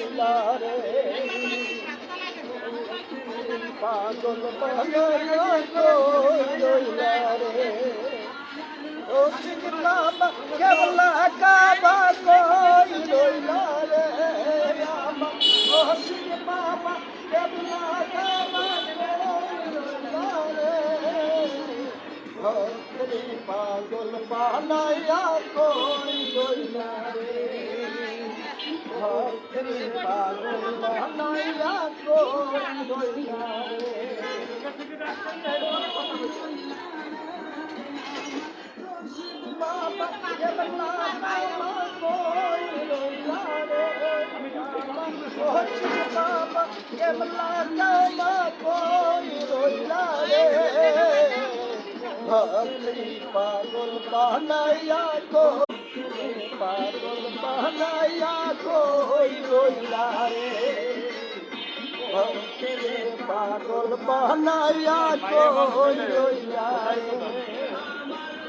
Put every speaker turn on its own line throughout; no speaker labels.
রইলা রে পাগল বানাইয়া কই রইলা রে ও ঠিক বাবা কেবলা কাবা কই রইলা রে আমার ও ঠিক বাবা কেবলা কাবা কই রইলা রে ভক্তি পাগল বানাইয়া কই রইলা রে ভক্তি পাগল বানাইয়া কই রইলা রে বাবা কেবলা কাবা কই রইলা রে ও ঠিক বাবা কেবলা কাবা কই রইলা রে ভক্তি পাগল বানাইয়া কই পাগল বানাইয়া কই রইলা রে ভক্তি পাগল বানাইয়া কই রইলা রে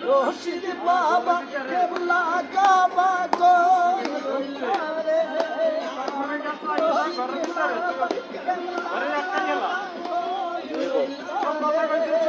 রশিদ বাবা কেবলা কাবা কই রইলা রে রশিদ বাবা কেবলা কাবা কই রইলা রে